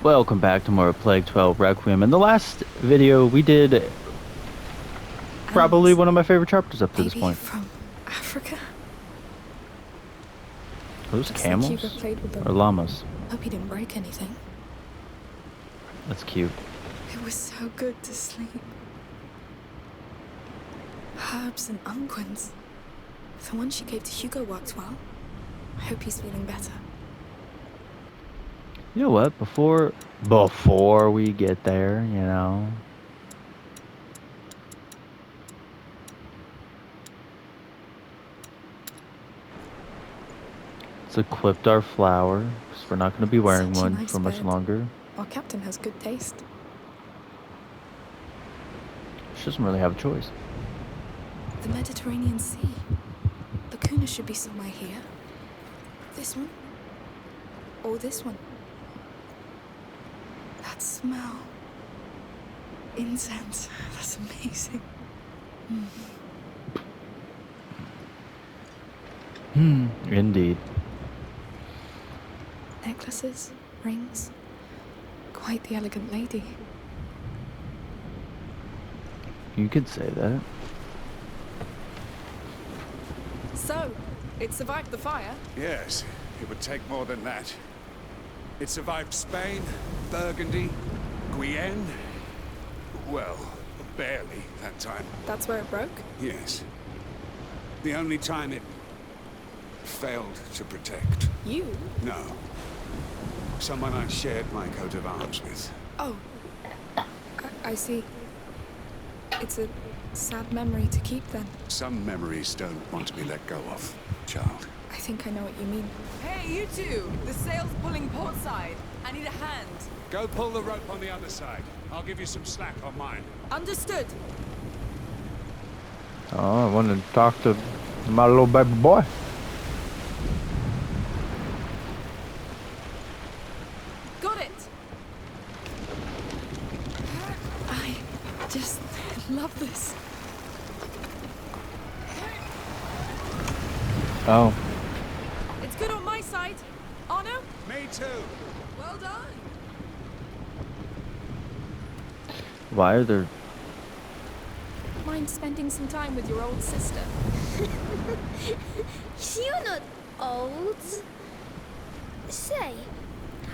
Welcome back to more Plague 12 Requiem. In the last video, we did probably Animals. one of my favorite chapters up to this Maybe point. from Africa? Those Looks like Hugo camels? played with them. Or llamas? Hope he didn't break anything. That's cute. It was so good to sleep. Herbs and unguents. The one she gave to Hugo worked well. I hope he's feeling better. You know what? Before we get there, you know. Let's equip our flower, because we're not going to be wearing Such a one nice for much bed. longer. Our captain has good taste. She doesn't really have a choice. The Mediterranean Sea. Lacuna should be somewhere here. This one? Or this one? That smell. Incense. That's amazing. Indeed. Necklaces, rings. Quite the elegant lady. You could say that. So, it survived the fire? Yes, it would take more than that. It survived Spain, Burgundy, Guyenne. Well, barely that time. That's where it broke? Yes. The only time it failed to protect. You? No. Someone I shared my coat of arms with. Oh. I see. It's a sad memory to keep then. Some memories don't want to be let go of, child. I think I know what you mean. Hey, you two! The sail's pulling port side. I need a hand. Go pull the rope on the other side. I'll give you some slack on mine. Understood. Oh, I wanted to talk to my little baby boy. Got it! I just love this. Oh. It's good on my side. Arno? Me too. Well done. Why are there... Mind spending some time with your old sister? You're not old. Say,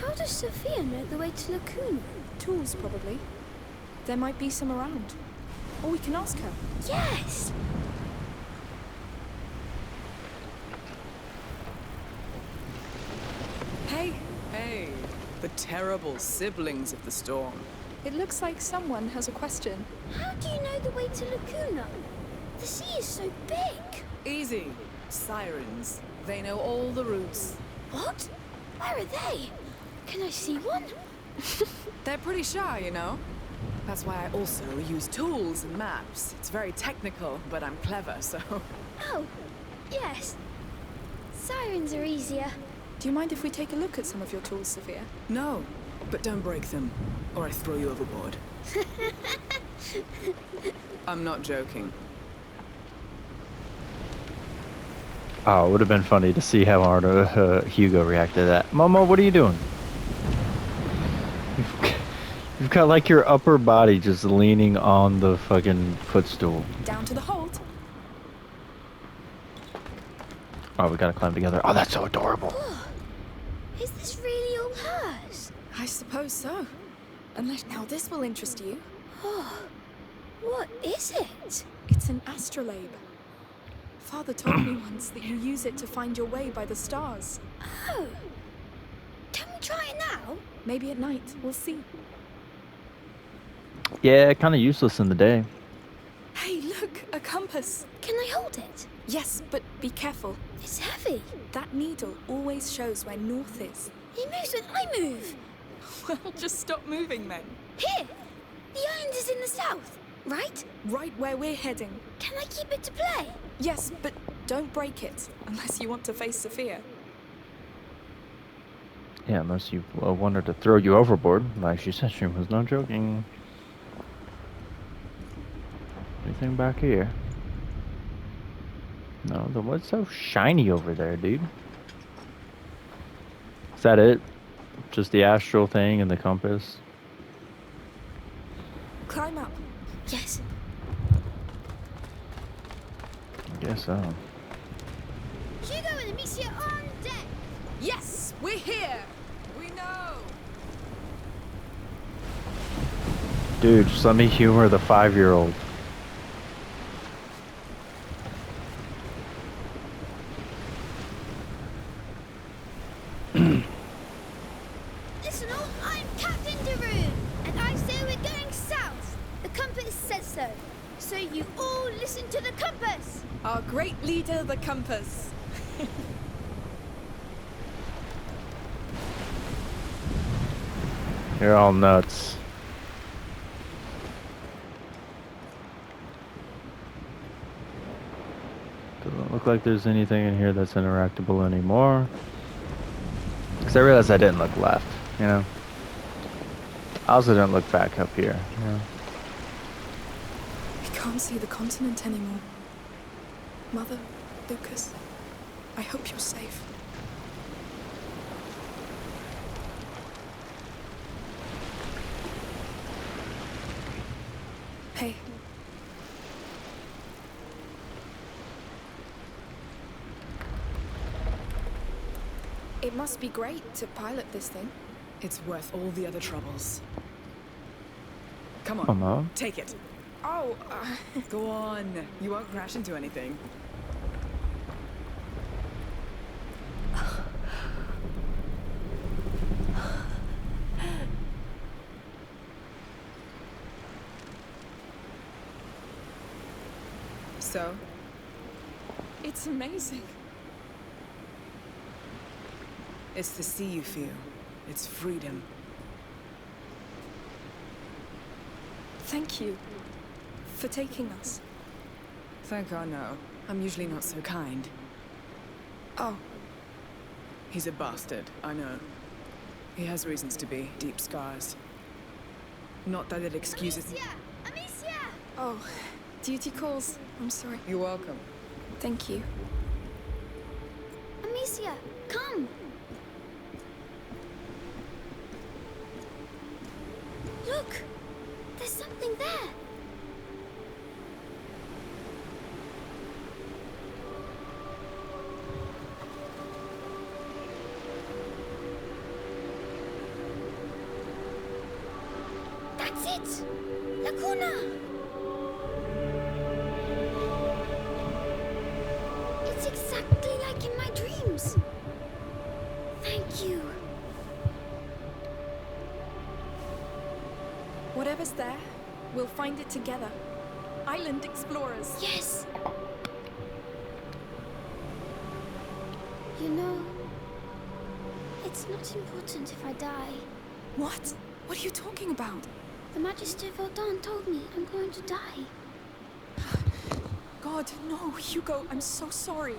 how does Sophia know the way to Lacuna? Tools, probably. There might be some around. Or we can ask her. Yes! Hey, Hey, the terrible siblings of the storm. it looks like someone has a question. How do you know the way to Lacuna? The sea is so big. Easy. Sirens. They know all the routes. What? Where are they? Can I see one? They're pretty shy, you know? That's why I also use tools and maps. It's very technical, but I'm clever, so... Oh, yes. Sirens are easier. Do you mind if we take a look at some of your tools, Sophia? No, but don't break them, or I throw you overboard. I'm not joking. Oh, it would have been funny to see how Hugo reacted to that. Momo, what are you doing? You've got like your upper body just leaning on the fucking footstool. Down to the hold. Oh, we gotta climb together. Oh, that's so adorable. Is this really all hers? I suppose so. Unless now this will interest you. Oh, what is it? It's an astrolabe. Father told me once that you use it to find your way by the stars. Oh. Can we try it now? Maybe at night. We'll see. Yeah, kind of useless in the day. Hey, look! A compass! Can I hold it? Yes, but be careful. It's heavy. That needle always shows where north is. It moves when I move. Well, just stop moving then. Here. The island is in the south, right? Right where we're heading. Can I keep it to play? Yes, but don't break it, unless you want to face Sophia. Yeah, unless you want her to throw you overboard, like she said she was not joking. Anything back here? No, what's so shiny over there, dude? Is that it? Just the astral thing and the compass. Climb up. Yes. I guess so. Hugo and Amicia on deck. Yes, we're here. We know. Dude, just let me humor the 5-year-old. Listen all, I'm Captain Daroon, and I say we're going south. The compass says so. So you all listen to the compass. Our great leader, the compass. You're all nuts. Doesn't look like there's anything in here that's interactable anymore. Because I realized I didn't look left, you know? I also didn't look back up here, you know? We can't see the continent anymore. Mother, Lucas, I hope you're safe. Hey. It must be great to pilot this thing. It's worth all the other troubles. Come on, Come on. take it. Oh, Go on. You won't crash into anything. So, it's amazing. it's the sea you feel. It's freedom. Thank you for taking us. Thank God, no. I'm usually not so kind. Oh, He's a bastard, I know. He has reasons to be. Deep scars. Not that it excuses... Amicia! Amicia! oh, duty calls. I'm sorry. You're welcome. Thank you. Amicia, come! Look! There's something there! That's it! Laguna! It's exactly like in my dreams. Thank you. Whatever's there, we'll find it together. Island explorers. Yes. You know, it's not important if I die. What? What are you talking about? The Magister Vaudan told me I'm going to die. God, no, Hugo, I'm so sorry.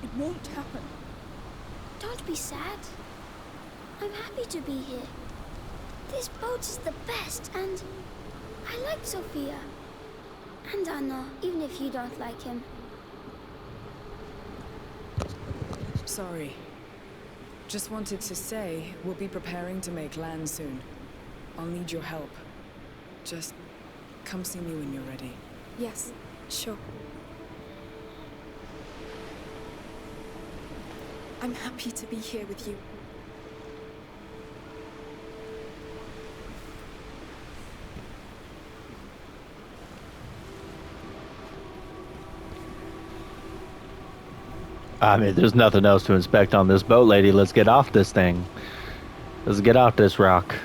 It won't happen. Don't be sad. I'm happy to be here. This boat is the best, and I like Sophia. And Anna, even if you don't like him. Sorry. Just wanted to say, we'll be preparing to make land soon. I'll need your help. Just come see me when you're ready. Yes, sure. I'm happy to be here with you. I mean, there's nothing else to inspect on this boat, lady. Let's get off this thing. Let's get off this rock.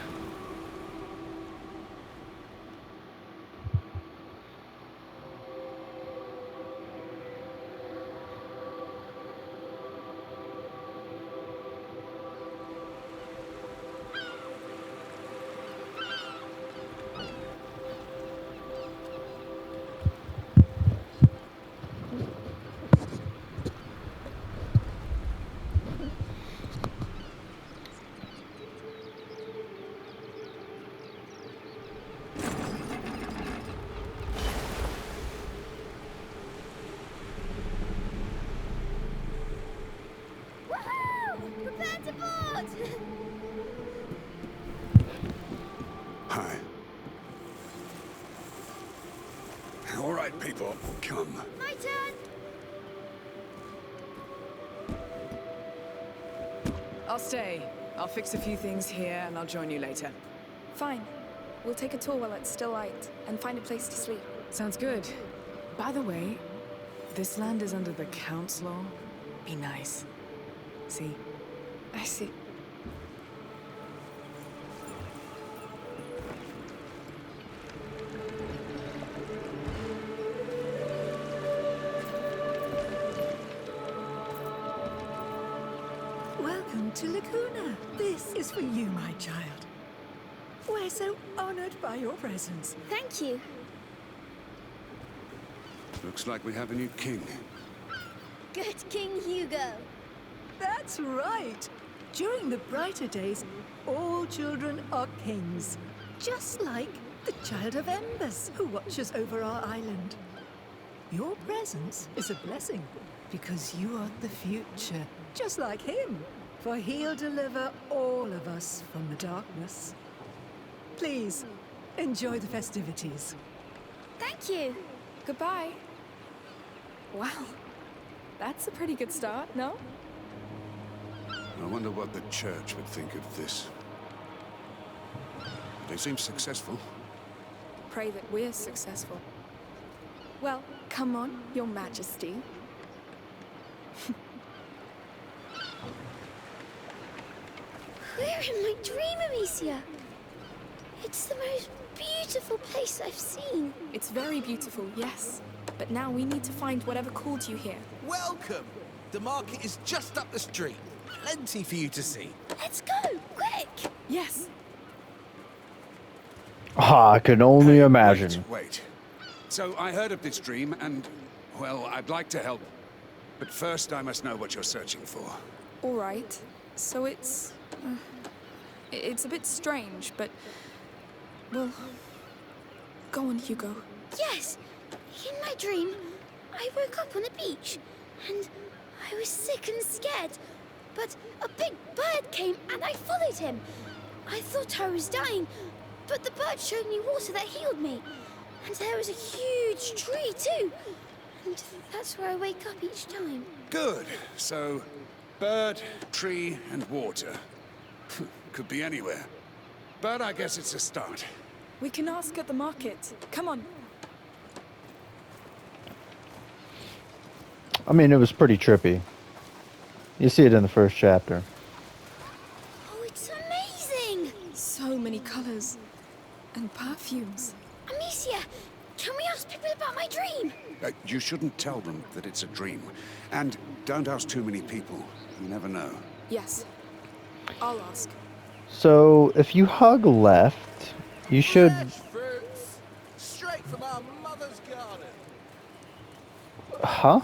spot. Come. My turn! I'll stay. I'll fix a few things here and I'll join you later. Fine. We'll take a tour while it's still light and find a place to sleep. Sounds good. By the way, this land is under the Count's law. Be nice. See? I see. Welcome to Laguna. This is for you, my child. We're so honored by your presence. Thank you. Looks like we have a new king. Good King Hugo. That's right. During the brighter days, all children are kings. Just like the Child of Embers who watches over our island. Your presence is a blessing because you are the future, just like him. For he'll deliver all of us from the darkness. Please, enjoy the festivities. Thank you. Goodbye. Wow. That's a pretty good start, no? I wonder what the church would think of this. They seem successful. Pray that we're successful. Well, come on, Your Majesty. We're in my dream, Amicia. It's the most beautiful place I've seen. It's very beautiful, yes. But now we need to find whatever called you here. Welcome! The market is just up the street. Plenty for you to see. Let's go, quick! Yes. Ah, I can only imagine. Wait. So I heard of this dream and, well, I'd like to help. But first I must know what you're searching for. All right. So it's a bit strange, but well, go on, Hugo. Yes! In my dream, I woke up on a beach, and I was sick and scared. But a big bird came, and I followed him. I thought I was dying, but the bird showed me water that healed me. And there was a huge tree, too. And that's where I wake up each time. Good. So, bird, tree, and water. Could be anywhere. But I guess it's a start. We can ask at the market. Come on. I mean, it was pretty trippy. You see it in the first chapter. Oh, it's amazing! So many colors and perfumes. Amicia, can we ask people about my dream? You shouldn't tell them that it's a dream. And don't ask too many people. You never know. Yes. I'll ask. So, if you hug left, you should... Fresh fruits, straight from our mother's garden. Huh?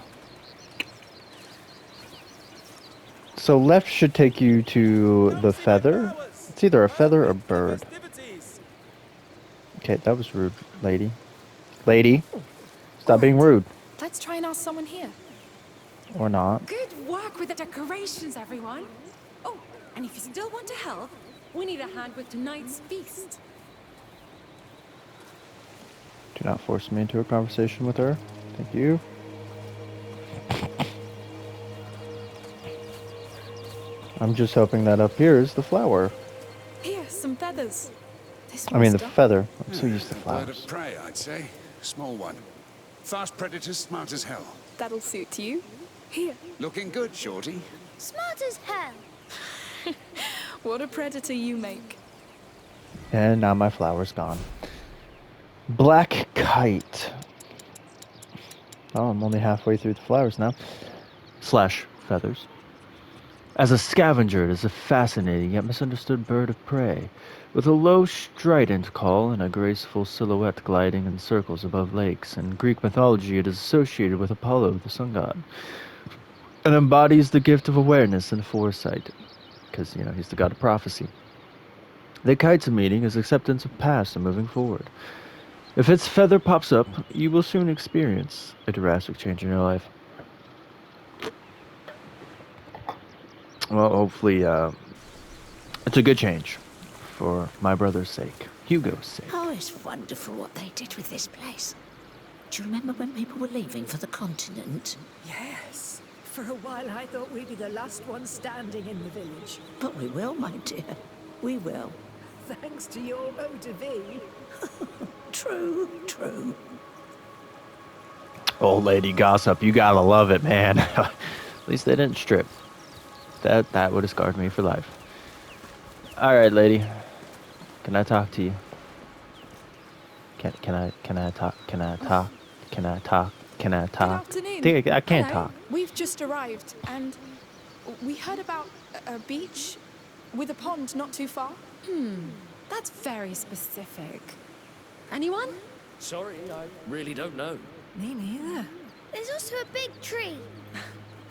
So left should take you to the feather. It's either a feather or bird. Okay, that was rude, lady. Lady, stop being rude. Let's try and ask someone here. Or not. Good work with the decorations, everyone. Oh, and if you still want to help, we need a hand with tonight's feast. Do not force me into a conversation with her. Thank you. I'm just hoping that up here is the flower. Here, some feathers. This I mean the one's feather. I'm so used to Bird flowers. of prey, I'd say. Small one. Fast predators, smart as hell. That'll suit you. Here. Looking good, Shorty. Smart as hell. What a predator you make. And now my flower's gone. Black kite. Oh, I'm only halfway through the flowers now. Slash feathers. As a scavenger, it is a fascinating yet misunderstood bird of prey, with a low, strident call and a graceful silhouette gliding in circles above lakes. In Greek mythology, it is associated with Apollo, the sun god, and embodies the gift of awareness and foresight, because, he's the god of prophecy. The kite's meaning is acceptance of past and moving forward. If its feather pops up, you will soon experience a drastic change in your life. Well, hopefully, it's a good change for my brother's sake, Hugo's sake. Oh, it's wonderful what they did with this place. Do you remember when people were leaving for the continent? Yes. For a while I thought we'd be the last ones standing in the village. But we will, my dear. We will. Thanks to your eau de vie. True, true. Old lady gossip, you gotta love it, man. At least they didn't strip. That would have scarred me for life. All right, lady. Can I talk to you? Can I talk? Can I talk? Can I talk? Can I Good talk? afternoon. I can't Hello. talk. We've just arrived, and we heard about a beach with a pond not too far. That's very specific. Anyone? Sorry, I really don't know. Me neither. There's also a big tree.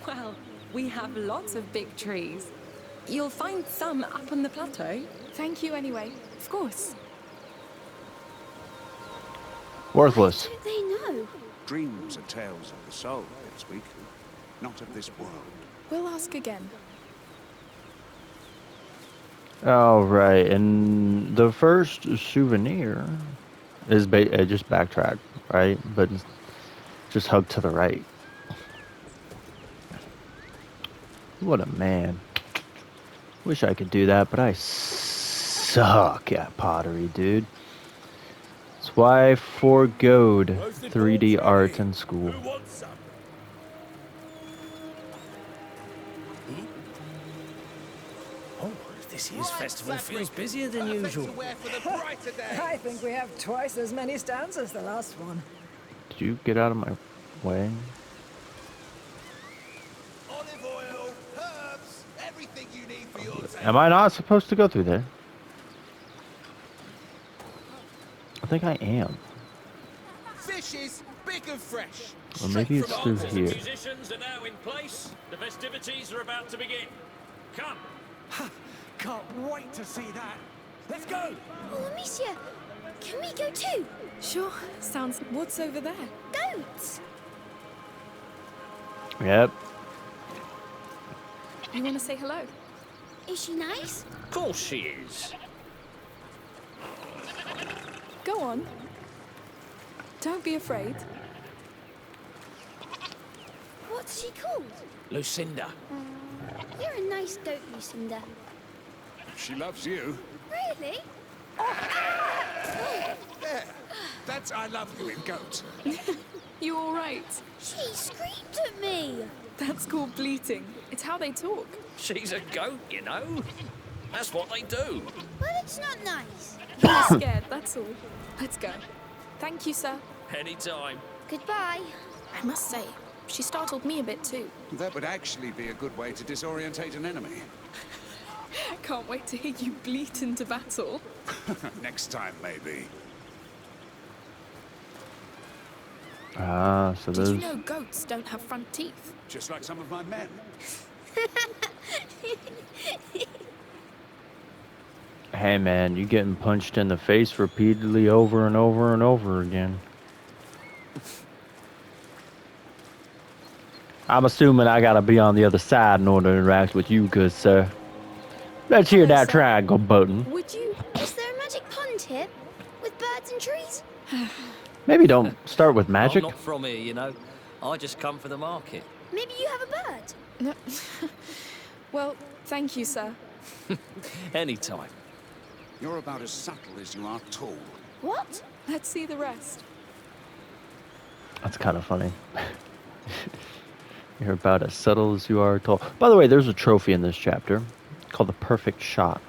Well, we have lots of big trees. You'll find some up on the plateau. Thank you anyway. Of course. Worthless. Don't they know? Dreams are tales of the soul, Pipsqueak, not of this world. We'll ask again. All right, and the first souvenir is just backtrack, right? But just hug to the right. What a man. Wish I could do that, but I suck at pottery, dude. That's why I forgoed 3D art in school. Who wants some? Oh, this year's festival feels busier than usual. I think we have twice as many stands as the last one. Did you get out of my way? Olive oil, herbs, everything you need for your table. Am I not supposed to go through there? I think I am. Fishes, big and fresh. Or maybe it's through The here. musicians are now in place. The festivities are about to begin. Come. Can't wait to see that. Let's go. Oh, Amicia, can we go too? Sure. Sounds. What's over there? Goats. Yep. You want to say hello? Is she nice? Of course she is. Go on. Don't be afraid. What's she called? Lucinda. You're a nice goat, Lucinda. She loves you. Really? There. That's I love you in goat. You all right? She screamed at me. That's called bleating. It's how they talk. She's a goat, you know. That's what they do. Well, it's not nice. You're scared, that's all. Let's go. Thank you, sir. Anytime. Goodbye. I must say, she startled me a bit too. That would actually be a good way to disorientate an enemy. Can't wait to hear you bleat into battle. Next time, maybe. Ah, so Did those. you know goats don't have front teeth? Just like some of my men. Hey man, you getting punched in the face repeatedly over and over and over again. I'm assuming I gotta be on the other side in order to interact with you, good sir. Let's hear that triangle button. Would you? Is there a magic pond here? With birds and trees? Maybe don't start with magic. I'm not from here, you know. I just come for the market. Maybe you have a bird? No. Well, thank you, sir. Anytime. You're about as subtle as you are tall. What? Let's see the rest. That's kind of funny. You're about as subtle as you are tall. By the way, there's a trophy in this chapter called the perfect shot.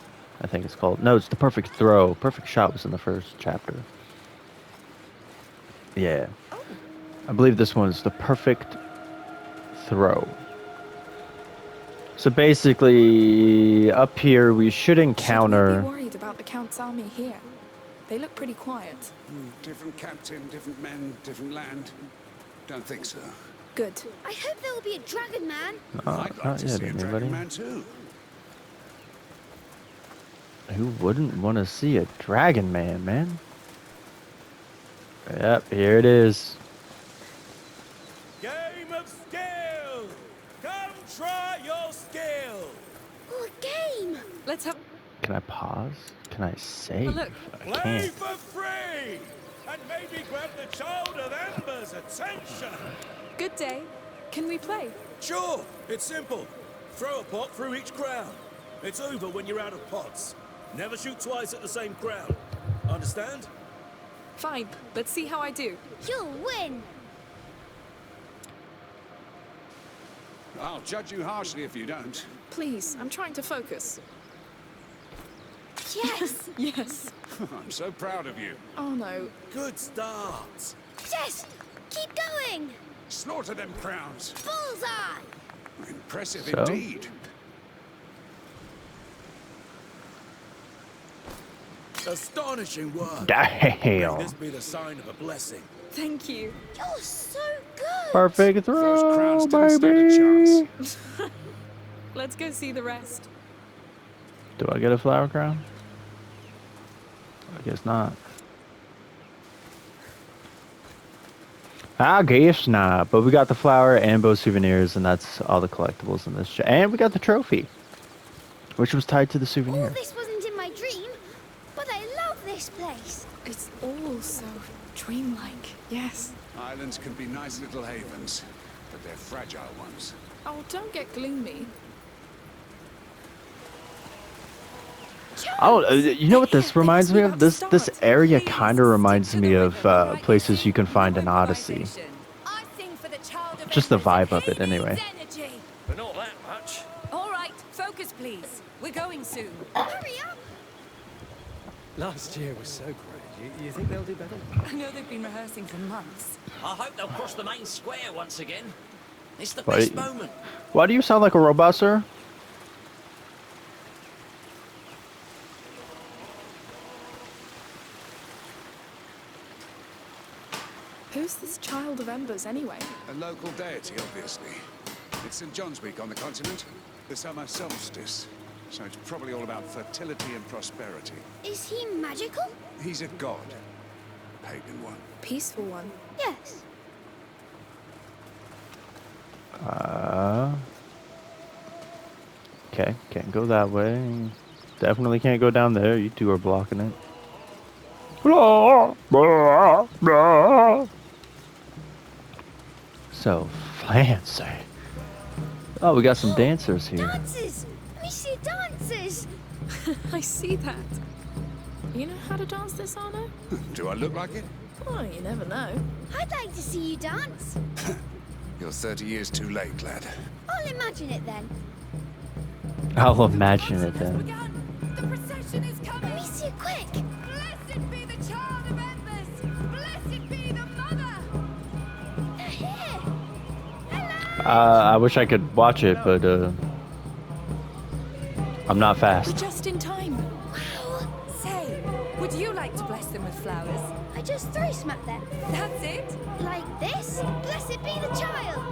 I think it's called. No, it's the perfect throw. Perfect shot was in the first chapter. Yeah. I believe this one is the perfect throw. So basically, up here we should Should we encounter. be worried about the Count's army here? They look pretty quiet. Different captain, different men, different land. Don't think so. Good. I hope there will be a dragon man. I'd like Not to yet, see a anybody. dragon man too. Who wouldn't want to see a dragon man? Yep, here it is. Game of skill. Come try your skill. Oh, a game. Let's have. Can I pause? Can I save? look. I Play can't. for free. and maybe grab the Child of Ember's attention. Good day. Can we play? Sure, it's simple. Throw a pot through each crown. It's over when you're out of pots. Never shoot twice at the same crown. Understand? Fine. Let's see how I do. You'll win. I'll judge you harshly if you don't. Please, I'm trying to focus. Yes. Yes. I'm so proud of you. Oh no. Good start. Yes. Keep going. Slaughter them crowns. Bullseye. Impressive So? indeed. Astonishing work. Damn. May this be the sign of a blessing. Thank you. You're so good. Perfect Those throw, crowns didn't stand a chance. baby. Let's go see the rest. Do I get a flower crown? I guess not. I guess not, but we got the flower and both souvenirs, and that's all the collectibles in this. And we got the trophy, which was tied to the souvenir. All this wasn't in my dream, but I love this place. It's all so dreamlike. Yes. Islands can be nice little havens, but they're fragile ones. Oh, don't get gloomy. Oh, you know what this reminds me of? This area kind of reminds me of places you can find in Odyssey. Just the vibe of it, anyway. But not that much. All right, focus, please. We're going soon. Hurry up. Last year was so great. You think they'll do better? I know they've been rehearsing for months. I hope they'll cross the main square once again. It's the Why- best moment. Why do you sound like a robot, sir? Who's this Child of Embers anyway? A local deity, obviously. It's St. John's Week on the continent, the summer solstice. So it's probably all about fertility and prosperity. Is he magical? He's a god. A pagan one. Peaceful one. Yes. Okay, can't go that way. Definitely can't go down there. You two are blocking it. So fancy. Oh, we got some dancers here. Dances. We see dances. I see that. You know how to dance this, Arno? Do I look like it? Oh, you never know. I'd like to see you dance. You're 30 years too late, lad. I'll imagine it then. I'll imagine it then. The procession is coming. Let me see it quick. Blessed be the Child of Embers. Blessed be the Mother. They're here. Hello. I wish I could watch it, but I'm not We're fast. just in time. Wow. Say, would you like to bless them with flowers? I just throw smack them. That's it? Like this? Blessed be the child.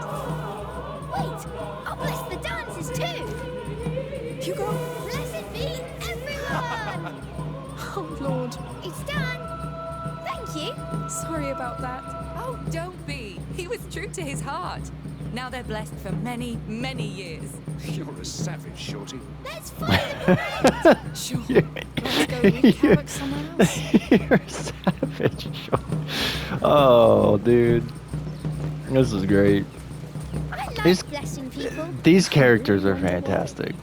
Wait, I'll bless the dancers too. Hugo. Blessed be everyone. Oh, Lord. It's done. Thank you. Sorry about that. Oh, don't be. He was true to his heart. Now they're blessed for many, many years. You're a savage, Shorty. Let's find the parade. Sure. Let's go wreak havoc somewhere else. You're a savage. Oh, dude. This is great. I like These- blessing people. These characters are fantastic.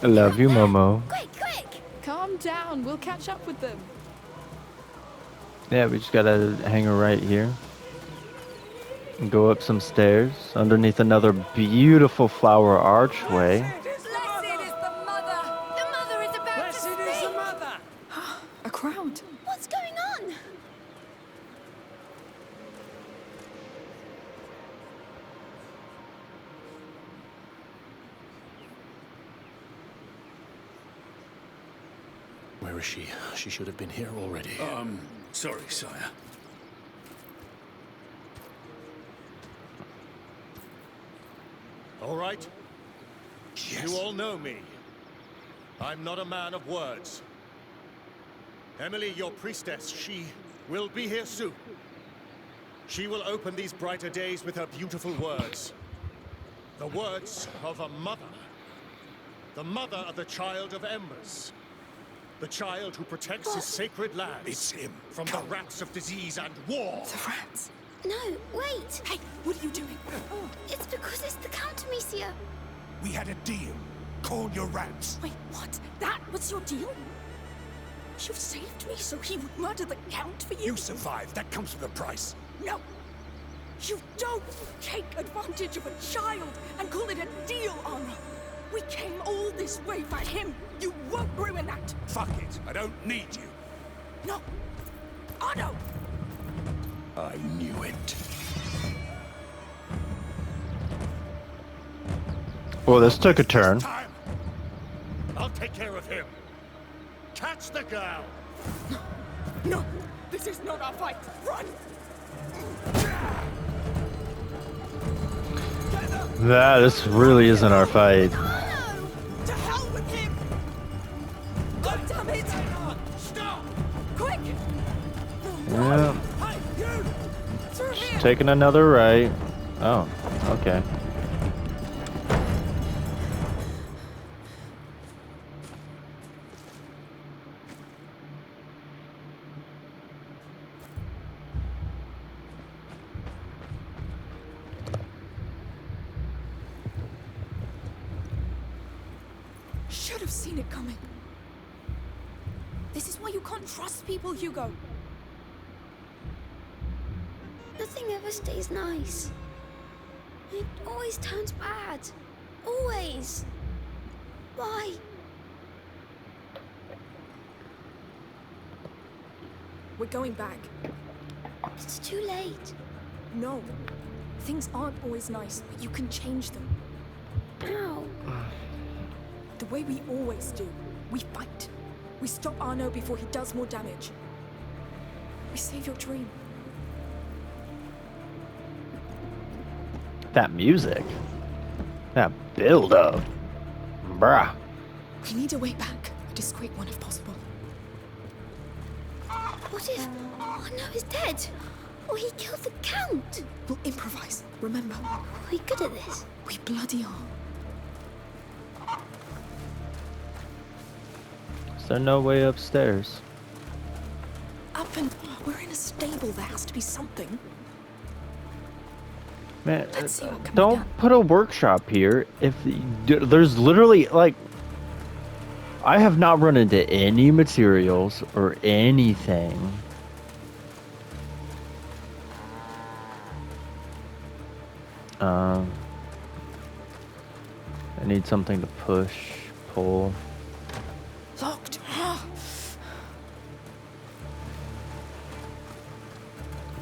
I love you, Momo. Quick, quick. Calm down. We'll catch up with them. Yeah, we just gotta hang her right here. And go up some stairs underneath another beautiful flower archway. Blessed is the Mother. The Mother is about Blessed to is speak. the Mother! A crowd. What's going on? Where is she? She should have been here already. Sorry, sire. All right? Yes. You all know me. I'm not a man of words. Emily, your priestess, she will be here soon. She will open these brighter days with her beautiful words. The words of a mother. The mother of the Child of Embers. The child who protects his sacred land. It's him. From the rats of disease and war. The rats. No, wait. Hey, what are you doing? It's because it's the Count, Amicia. We had a deal. Call your rats. Wait, what? That was your deal? You saved me so he would murder the Count for you? You survived. That comes with a price. No! You don't take advantage of a child and call it a deal, Anna! We came all this way for him! You won't ruin that! Fuck it. I don't need you. No! Anna! I knew it. Well, this took a turn. Time. I'll take care of him. Catch the girl. No! This is not our fight! Run! This really isn't our fight. To hell with him! God damn it! Stop! Quick! Yeah. Hey, you! Through here! Taking another right. Oh, okay. Should have seen it coming. This is why you can't trust people, Hugo. Nothing ever stays nice. It always turns bad. Always. Why? We're going back. It's too late. No. Things aren't always nice, but you can change them. How? The way we always do. We fight. We stop Arno before he does more damage. We save your dream. That music. That build-up. Bruh. We need a way back. A discreet one if possible. What if Arno is dead? Or he killed the Count? We'll improvise. Remember, Are we good at this? we bloody are. Is there no way upstairs? Up and... We're in a stable. There has to be something. Man, Let's see what can be don't done. put a workshop here if there's literally, like... I have not run into any materials or anything. I need something to push, pull. Locked.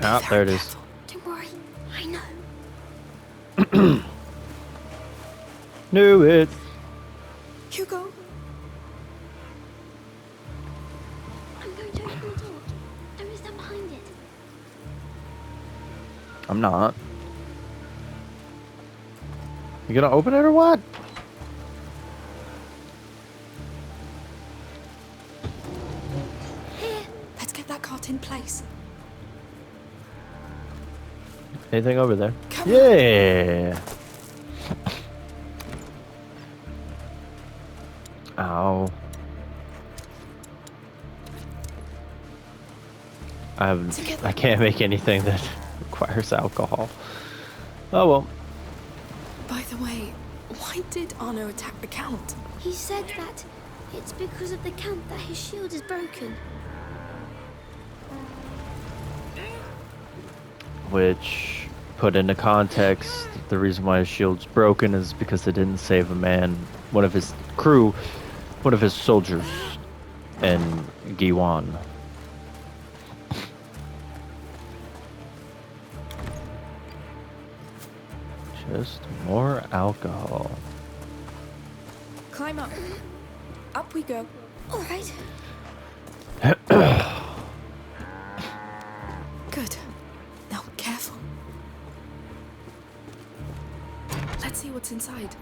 Ah, there it is. Don't worry. I know. Knew it. Hugo? I'm going to open the door. Don't stand behind it. I'm not. You gonna open it or what? Here. Let's get that cart in place. Anything over there? Come Yeah. Ow. I can't make anything that requires alcohol. Oh well. By the way, why did Arno attack the Count? He said that it's because of the Count that his shield is broken. Which, put into context, the reason why his shield's broken is because it didn't save a man, one of his crew, one of his soldiers, in Giwan. Just more alcohol. Climb up. Up we go. All right. Good. Now, careful. Let's see what's inside.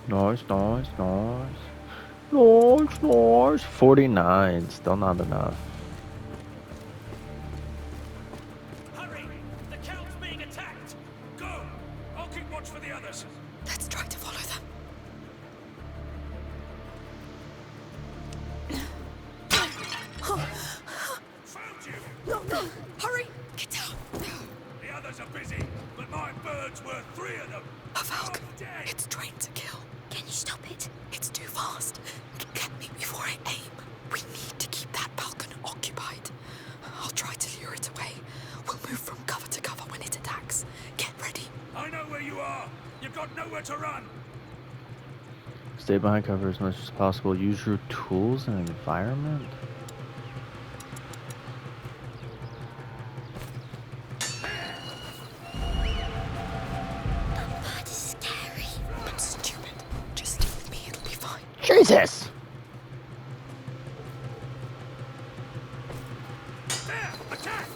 Nice, nice, nice. Nice, nice. 49, still not enough. Hurry! The Count's being attacked! Go! I'll keep watch for the others. Let's try to follow them. Found you! No, no! Hurry! Get down. The others are busy, but my bird's worth 3 of them. A falcon. I'm dead. It's trained to kill. Can you stop it? It's too fast. Get me before I aim. We need to keep that falcon occupied. I'll try to lure it away. We'll move from cover to cover when it attacks. Get ready. I know where you are. You've got nowhere to run. Stay behind cover as much as possible. Use your tools in an environment. That is scary. I'm stupid. Just stay with me. It'll be fine. Jesus! There! Attack!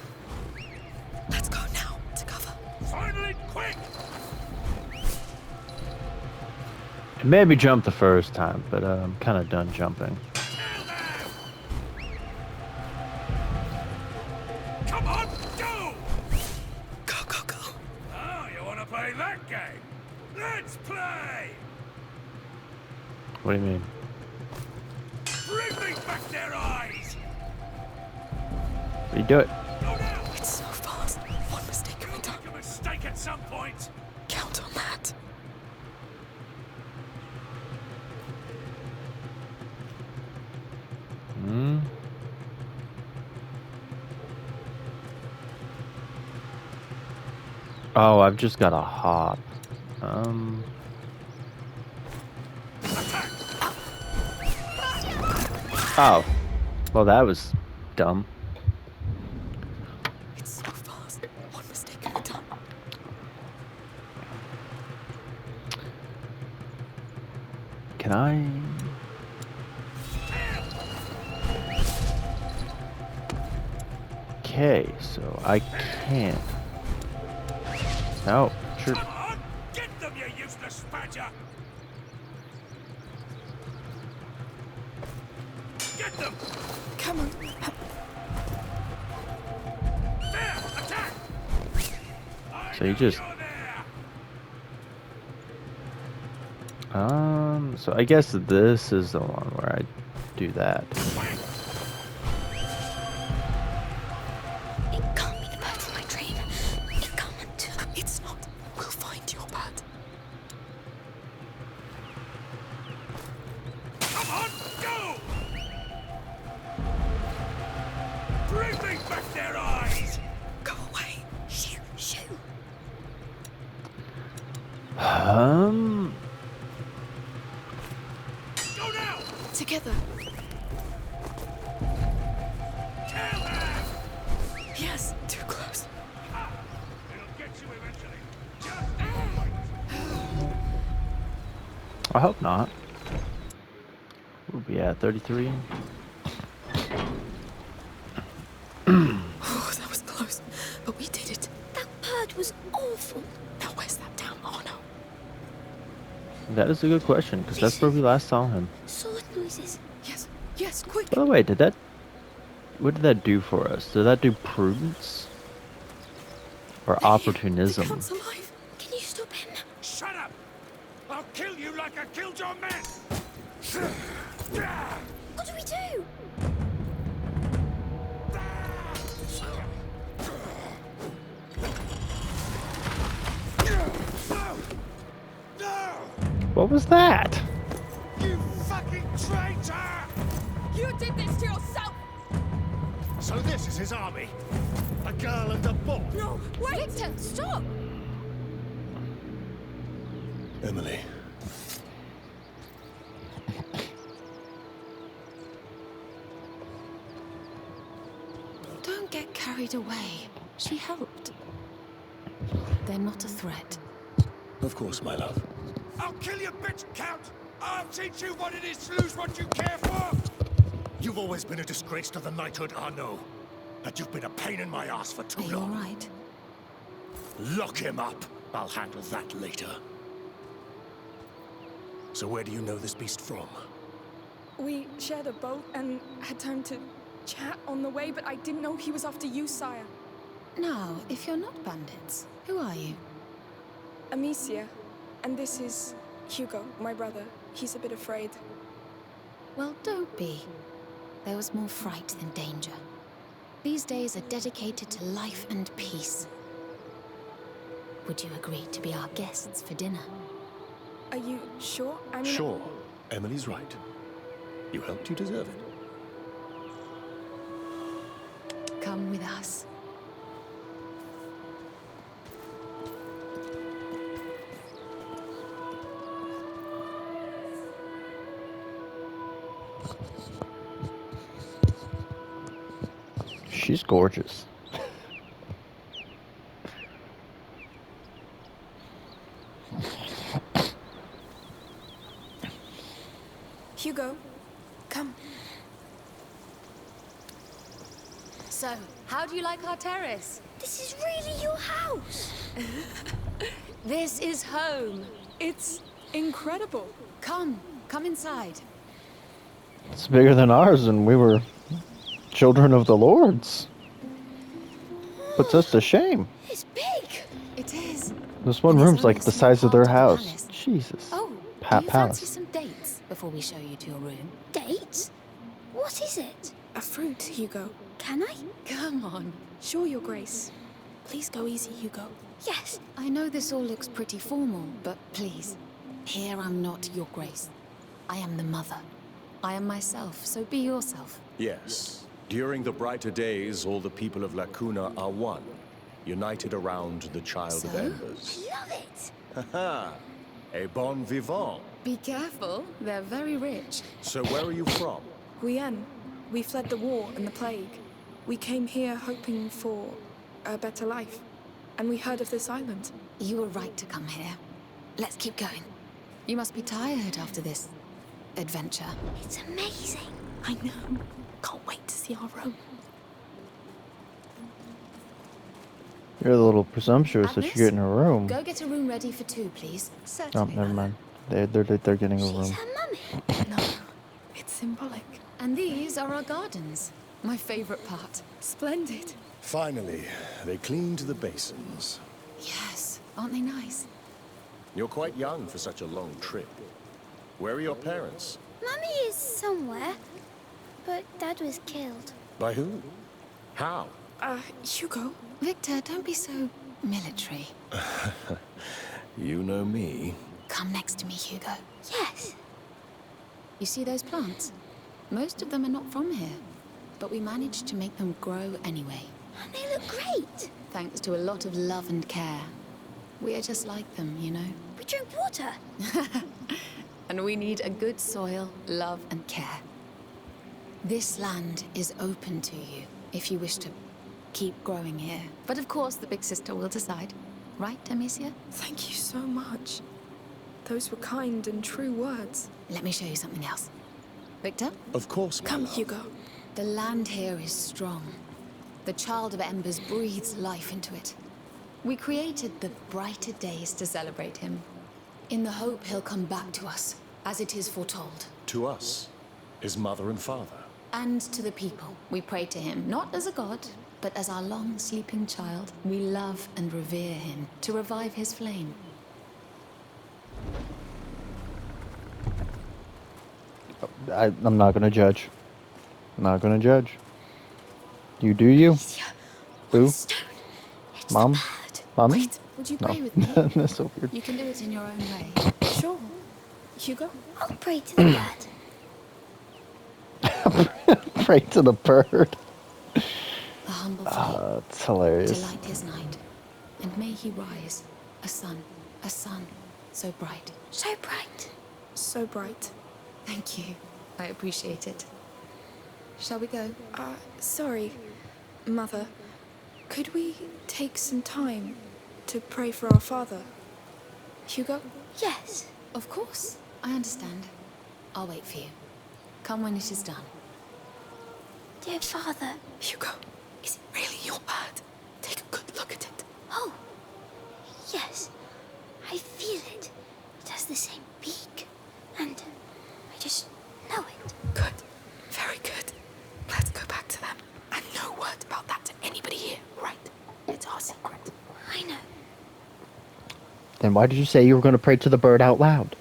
Let's go now. To cover. Finally, quick! It made me jump the first time, but I'm kind of done jumping. Kill them! Come on, go! Go, go, go. Oh, you want to play that game? Let's play! What do you mean? Bring me back their eyes! You do it. Go now! It's so fast. One mistake and we're done. Make a mistake at some point. Count on that. Hmm. Oh, I've just got a hop. Oh. Well, that was dumb. It's so fast. One mistake and we're done. Can I? Okay, so I can't. No, sure. Come on! Get them, you useless badger! Get them! Come on. There! Attack! So you just. You're there! So I guess this is the one where I do that. It can't be the bird in my dream. It can't. It's not. We'll find your bird. Come on, go! Bring me back their eyes! Go away. Shoo, shoo. Go now! Together. Kill them! Yes. Too close. It'll get you eventually. Just wait. I hope not. We'll be at 33. Oh, that was close. But we did it. That bird was awful. Now where's that damn Arno? That is a good question, because that's where we last saw him. Sword noises. Yes. Yes, quick. By the way, did that... What did that do for us? Did that do prudence? Or opportunism? The Count's alive. Can you stop him? Shut up! I'll kill you like I killed your men! What do we do? No! What was that? You fucking traitor! You did this to yourself! So this is his army? A girl and a boy? No, wait! Victor, stop! Emily. Don't get carried away. She helped. They're not a threat. Of course, my love. I'll kill you, bitch, Count! I'll teach you what it is to lose what you care for! You've always been a disgrace to the knighthood, Arnaud. But you've been a pain in my ass for too Are you all long. right? Lock him up. I'll handle that later. So where do you know this beast from? We shared a boat and had time to chat on the way, but I didn't know he was after you, sire. Now, if you're not bandits, who are you? Amicia. And this is Hugo, my brother. He's a bit afraid. Well, don't be. There was more fright than danger. These days are dedicated to life and peace. Would you agree to be our guests for dinner? Are you sure? I mean... Sure. Emily's right. You helped, you deserve it. Come with us. She's gorgeous. Hugo, come. So, how do you like our terrace? This is really your house. This is home. It's incredible. Come inside. It's bigger than ours, and we were children of the Lords. Puts us to shame. It's big. It is. This one room's like the size of their house. Jesus. Oh, do you fancy Palace. some dates before we show you to your room? Dates? What is it? A fruit, Hugo. Can I? Come on. Sure, Your Grace. Please go easy, Hugo. Yes. I know this all looks pretty formal, but please, here I'm not your grace. I am the mother. I am myself, so be yourself. Yes. During the brighter days, all the people of La Cuna are one, united around the Child of Embers. Love it. Haha. A bon vivant. Be careful, they're very rich. So where are you from? Guienne. We fled the war and the plague. We came here hoping for a better life. And we heard of this island. You were right to come here. Let's keep going. You must be tired after this adventure. It's amazing. I know. Can't wait to see our room. You're a little presumptuous that you're getting a room. Go get a room ready for two, please. Oh, Certainly. never mind. They're getting a room. She's her mummy. No, it's symbolic. And these are our gardens. My favorite part. Splendid. Finally, they cleaned the basins. Yes, aren't they nice? You're quite young for such a long trip. Where are your parents? Mummy is somewhere, but Dad was killed. By who? How? Hugo? Victor, don't be so military. You know me. Come next to me, Hugo. Yes. You see those plants? Most of them are not from here, but we managed to make them grow anyway. And they look great. Thanks to a lot of love and care. We are just like them, you know? We drink water. And we need a good soil, love and care. This land is open to you if you wish to keep growing here. But of course the big sister will decide. Right, Amicia? Thank you so much. Those were kind and true words. Let me show you something else. Victor? Of course, my Come, love. Hugo. The land here is strong. The Child of Embers breathes life into it. We created the brighter days to celebrate him, in the hope he'll come back to us, as it is foretold. To us, his mother and father. And to the people, we pray to him, not as a god, but as our long-sleeping child. We love and revere him, to revive his flame. I'm not gonna judge. I'm not gonna judge. You do you. Boo. Mom? Mommy? Wait, would you No. pray with me? That's so weird. You can do it in your own way. Sure. Hugo? I'll pray to the bird. Pray to the bird. A humble flame It's hilarious. to light his night. And may he rise, a sun, so bright. So bright. So bright. Thank you. I appreciate it. Shall we go? Sorry, Mother. Could we take some time to pray for our father? Hugo? Yes. Of course. I understand. I'll wait for you. Come when it is done. Dear Father. Hugo, is it really your bird? Take a good look at it. Oh. Yes. I feel it. It has the same beak. And I just know it. Good. Very good. Let's go back to them. And no word about that to anybody here, right? It's our secret. I know. Then why did you say you were going to pray to the bird out loud?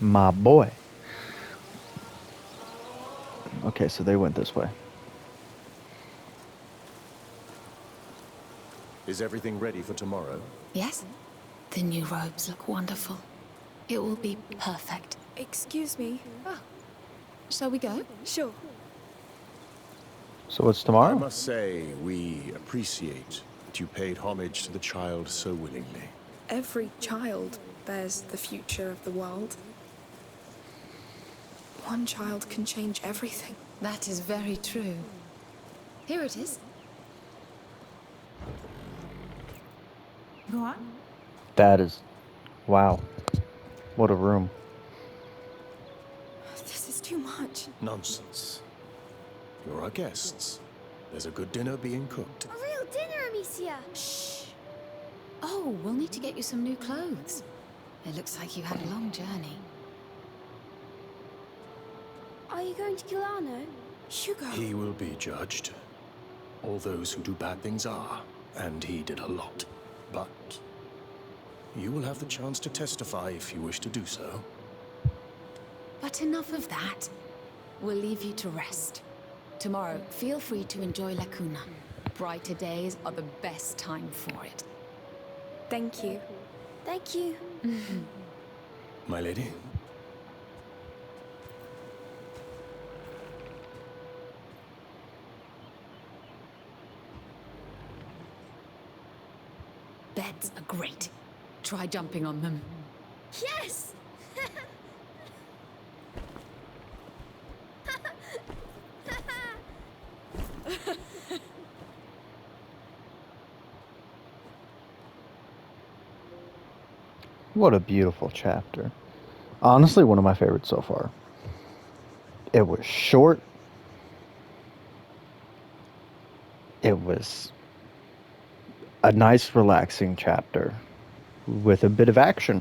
My boy. Okay, so they went this way. Is everything ready for tomorrow? Yes? The new robes look wonderful. It will be perfect. Excuse me. Oh. Shall we go? Sure. So it's tomorrow? I must say, we appreciate that you paid homage to the child so willingly. Every child bears the future of the world. One child can change everything. That is very true. Here it is. Go on. That is... Wow. What a room. This is too much. Nonsense. You're our guests. There's a good dinner being cooked. A real dinner, Amicia. Shh. Oh, we'll need to get you some new clothes. It looks like you had a long journey. Are you going to kill Arno? Hugo. He will be judged. All those who do bad things are, and he did a lot. But you will have the chance to testify if you wish to do so. But enough of that. We'll leave you to rest. Tomorrow, feel free to enjoy La Cuna. Brighter days are the best time for it. Thank you. Thank you. My lady? Beds are great. Try jumping on them. Yes! What a beautiful chapter. Honestly, one of my favorites so far. It was short. It was a nice, relaxing chapter with a bit of action.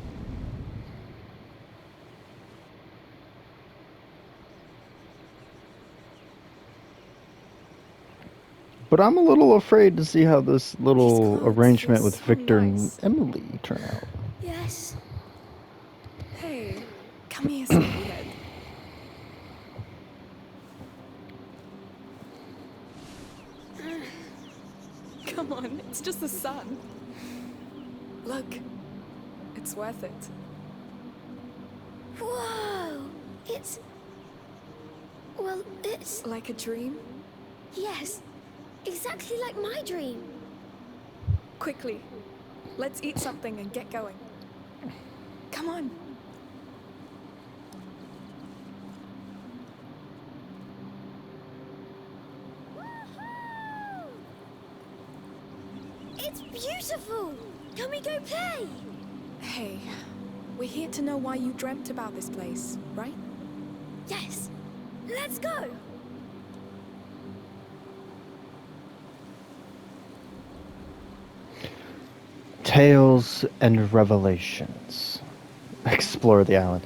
But I'm a little afraid to see how this little arrangement with Victor and Emily turn out. Yes. Hey, come here, sleepyhead. Come on, it's just the sun. Look, it's worth it. Whoa! Well, it's... Like a dream? Yes. Exactly like my dream. Quickly, let's eat something and get going. Come on. It's beautiful! Can we go play? Hey, we're here to know why you dreamt about this place, right? Yes. Let's go! Tales and Revelations. Explore the island.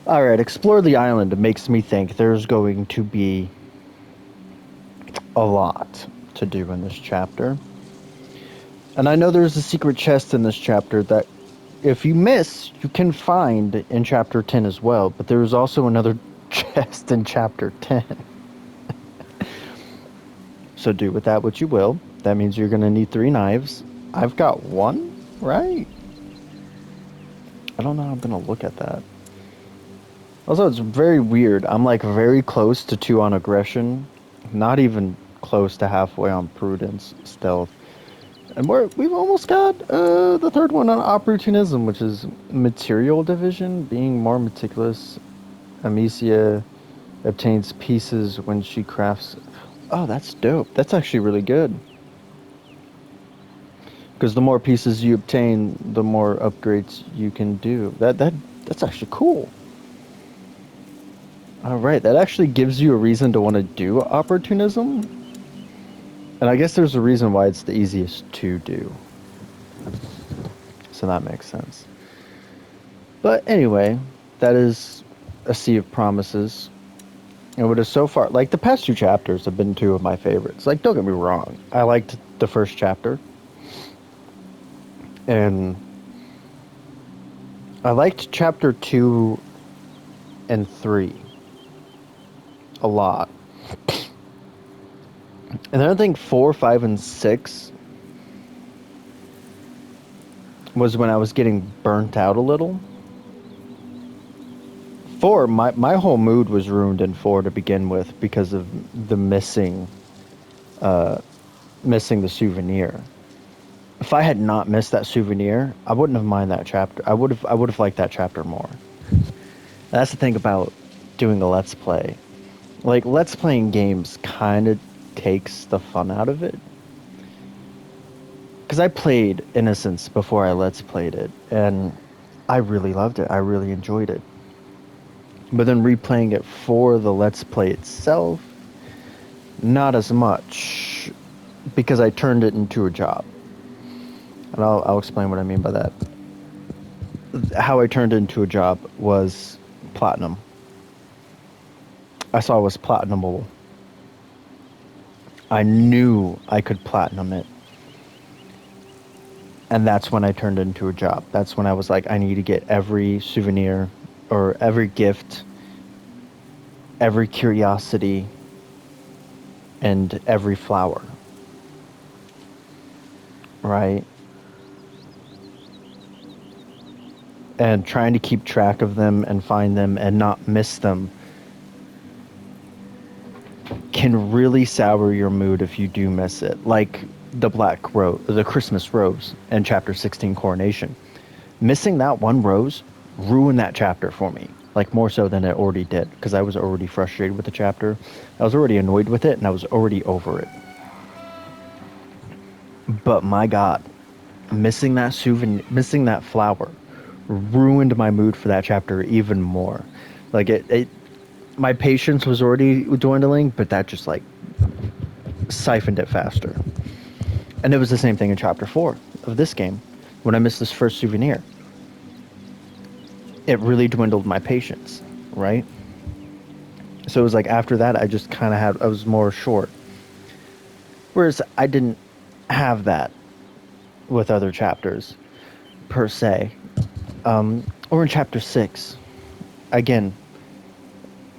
Alright, explore the island makes me think there's going to be a lot to do in this chapter. And I know there's a secret chest in this chapter that if you miss, you can find in chapter 10 as well. But there's also another chest in chapter 10. So do with that what you will. That means you're going to need 3 knives. I've got 1, right? I don't know how I'm going to look at that. Also, it's very weird. I'm like very close to 2 on aggression. Not even close to halfway on prudence, stealth. And we've almost got the 3rd one on opportunism, which is material division, being more meticulous. Amicia obtains pieces when she crafts. Oh, that's dope. That's actually really good. Because the more pieces you obtain, the more upgrades you can do. That's actually cool. Alright, that actually gives you a reason to want to do opportunism. And I guess there's a reason why it's the easiest to do. So that makes sense. But anyway, that is a Sea of Promises. And what is so far, like the past 2 chapters have been 2 of my favorites. Like, don't get me wrong, I liked the first chapter. And I liked chapter 2 and 3 a lot. And then I think 4, 5, and 6 was when I was getting burnt out a little. 4, my whole mood was ruined in 4 to begin with because of the missing the souvenir. If I had not missed that souvenir, I wouldn't have minded that chapter. I would have liked that chapter more. That's the thing about doing a Let's Play. Like, Let's Playing games kind of takes the fun out of it. Because I played Innocence before I Let's Played it, and I really loved it. I really enjoyed it. But then replaying it for the Let's Play itself, not as much, because I turned it into a job. And I'll explain what I mean by that. How I turned it into a job was platinum. I saw it was platinumable. I knew I could platinum it. And that's when I turned it into a job. That's when I was like, I need to get every souvenir or every gift, every curiosity, and every flower. Right? And trying to keep track of them and find them and not miss them can really sour your mood if you do miss it. Like the black rose, the Christmas rose in chapter 16, Coronation. Missing that one rose ruined that chapter for me. Like more so than it already did, because I was already frustrated with the chapter. I was already annoyed with it, and I was already over it. But my God, missing that souvenir, missing that flower, ruined my mood for that chapter even more. Like it my patience was already dwindling, but that just like siphoned it faster. And it was the same thing in chapter 4 of this game when I missed this first souvenir. It really dwindled my patience, right? So it was like after that, I just kind of I was more short. Whereas I didn't have that with other chapters, per se. Or in chapter 6, again,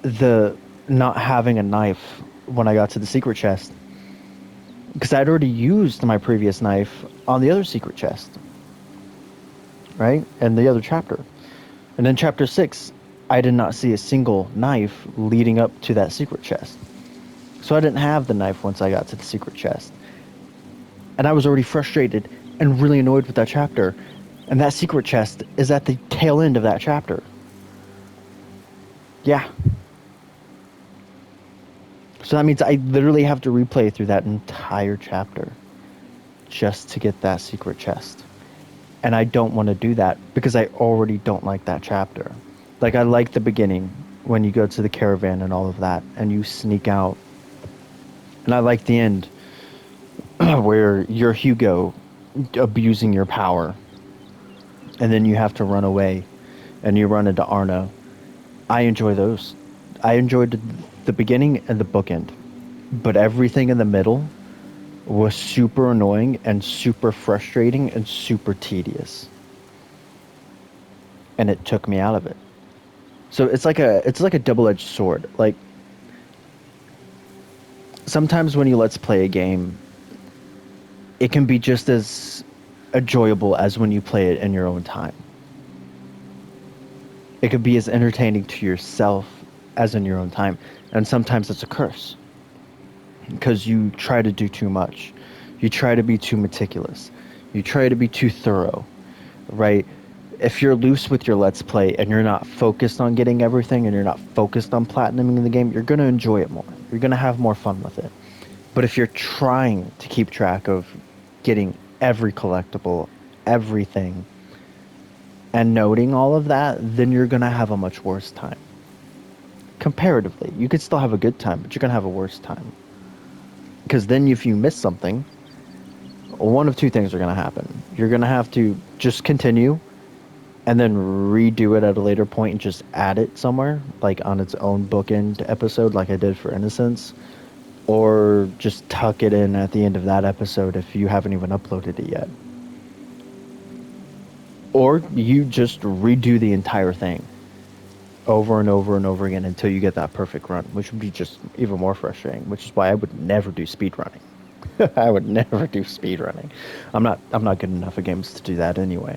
the not having a knife when I got to the secret chest. Because I'd already used my previous knife on the other secret chest. Right? And the other chapter. And in chapter 6, I did not see a single knife leading up to that secret chest. So I didn't have the knife once I got to the secret chest. And I was already frustrated and really annoyed with that chapter. And that secret chest is at the tail end of that chapter. Yeah. So that means I literally have to replay through that entire chapter just to get that secret chest. And I don't want to do that because I already don't like that chapter. Like, I like the beginning when you go to the caravan and all of that and you sneak out. And I like the end where you're Hugo abusing your power. And then you have to run away and you run into Arno. I enjoy those. I enjoyed the beginning and the bookend. But everything in the middle was super annoying and super frustrating and super tedious. And it took me out of it. So it's like a double-edged sword. Like, sometimes when you Let's Play a game, it can be just as enjoyable as when you play it in your own time. It could be as entertaining to yourself as in your own time. And sometimes it's a curse. Because you try to do too much. You try to be too meticulous. You try to be too thorough, right? If you're loose with your Let's Play and you're not focused on getting everything and you're not focused on platinuming the game, you're going to enjoy it more. You're going to have more fun with it. But if you're trying to keep track of getting every collectible, everything, and noting all of that, then you're going to have a much worse time. Comparatively. You could still have a good time, but you're going to have a worse time. Because then if you miss something, one of two things are going to happen. You're going to have to just continue and then redo it at a later point and just add it somewhere, like on its own bookend episode like I did for Innocence. Or just tuck it in at the end of that episode if you haven't even uploaded it yet. Or you just redo the entire thing over and over and over again until you get that perfect run, which would be just even more frustrating, which is why I would never do speed running. I would never do speed running. I'm not good enough at games to do that anyway.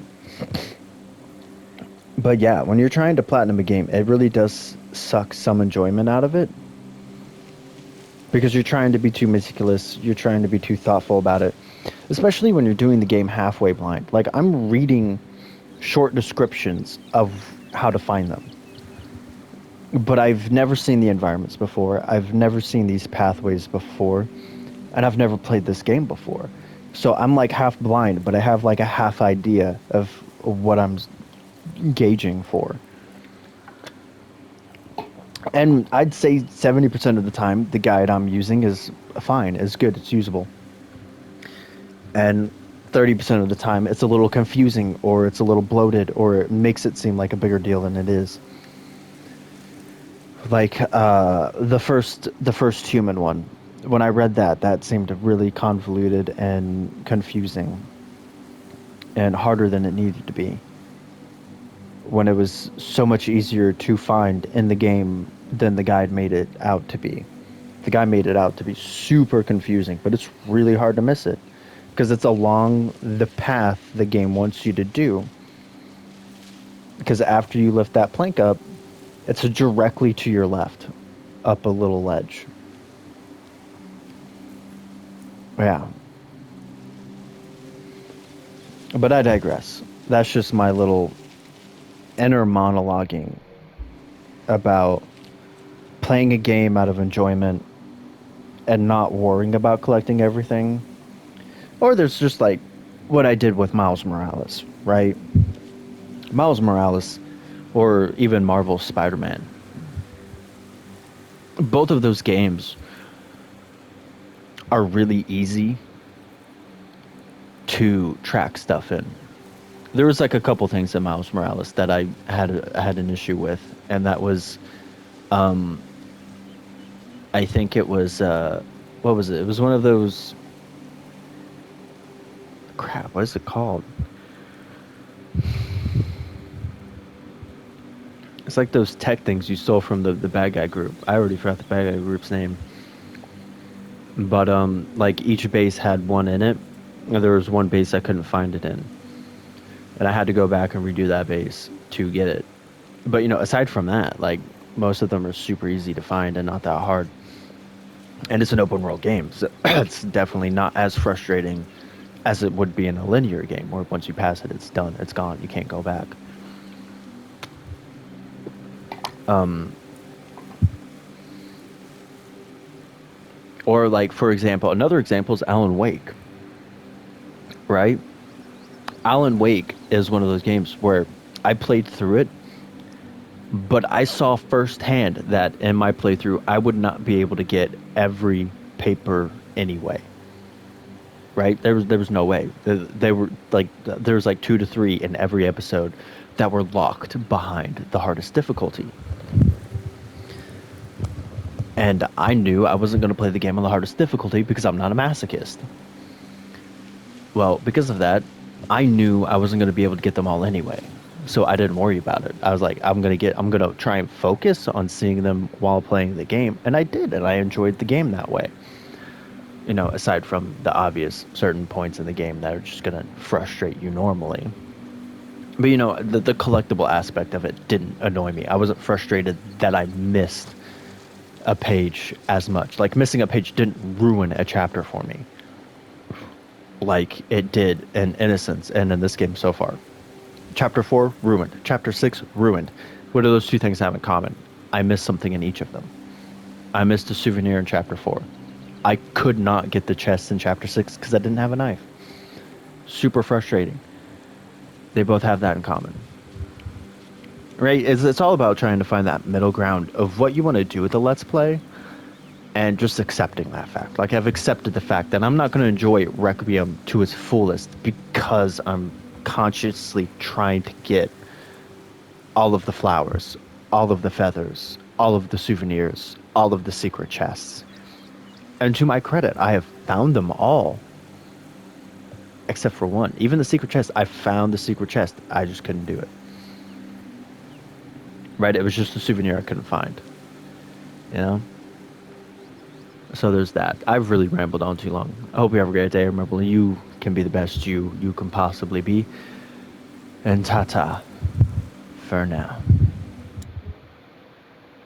But yeah, when you're trying to platinum a game, it really does suck some enjoyment out of it. Because you're trying to be too meticulous, you're trying to be too thoughtful about it. Especially when you're doing the game halfway blind. Like, I'm reading short descriptions of how to find them. But I've never seen the environments before. I've never seen these pathways before. And I've never played this game before. So I'm like half blind, but I have like a half idea of what I'm gauging for. And I'd say 70% of the time, the guide I'm using is fine, is good, it's usable. And 30% of the time, it's a little confusing, or it's a little bloated, or it makes it seem like a bigger deal than it is. Like the first human one. When I read that seemed really convoluted and confusing, and harder than it needed to be. When it was so much easier to find in the game than the guide made it out to be. The guy made it out to be super confusing, but it's really hard to miss it because it's along the path the game wants you to do. Because after you lift that plank up, it's directly to your left, up a little ledge. Yeah. But I digress. That's just my little inner monologuing about playing a game out of enjoyment and not worrying about collecting everything. Or there's just like what I did with Miles Morales, right? Miles Morales, or even Marvel's Spider-Man. Both of those games are really easy to track stuff in. There was like a couple things in Miles Morales that I had an issue with, and that was, I think it was, what was it? It was one of those, crap, what is it called? It's like those tech things you stole from the bad guy group. I already forgot the bad guy group's name. But, like, each base had one in it, and there was one base I couldn't find it in. And I had to go back and redo that base to get it. But, you know, aside from that, like, most of them are super easy to find and not that hard. And it's an open world game, so it's definitely not as frustrating as it would be in a linear game, where once you pass it, it's done, it's gone, you can't go back. Or, like, for example, another example is Alan Wake, right? Alan Wake is one of those games where I played through it, but I saw firsthand that in my playthrough, I would not be able to get every paper anyway. Right? There was no way. They were like, there was like 2 to 3 in every episode that were locked behind the hardest difficulty. And I knew I wasn't going to play the game on the hardest difficulty because I'm not a masochist. Well, because of that, I knew I wasn't going to be able to get them all anyway. So I didn't worry about it. I was like, I'm going to try and focus on seeing them while playing the game. And I did, and I enjoyed the game that way. You know, aside from the obvious certain points in the game that are just going to frustrate you normally. But, you know, the collectible aspect of it didn't annoy me. I wasn't frustrated that I missed a page as much. Like, missing a page didn't ruin a chapter for me, like it did in Innocence and in this game so far. Chapter 4, ruined. Chapter 6, ruined. What do those two things have in common? I missed something in each of them. I missed a souvenir in Chapter 4. I could not get the chest in Chapter 6 because I didn't have a knife. Super frustrating. They both have that in common. Right? It's all about trying to find that middle ground of what you want to do with the Let's Play and just accepting that fact. Like, I've accepted the fact that I'm not going to enjoy Requiem to its fullest because I'm consciously trying to get all of the flowers, all of the feathers, all of the souvenirs, all of the secret chests. And to my credit, I have found them all. except for one. Even the secret chest, I found the secret chest. I just couldn't do it. Right? It was just a souvenir I couldn't find. You know? So there's that. I've really rambled on too long. I hope you have a great day. Remember, you can be the best you can possibly be. And ta-ta for now.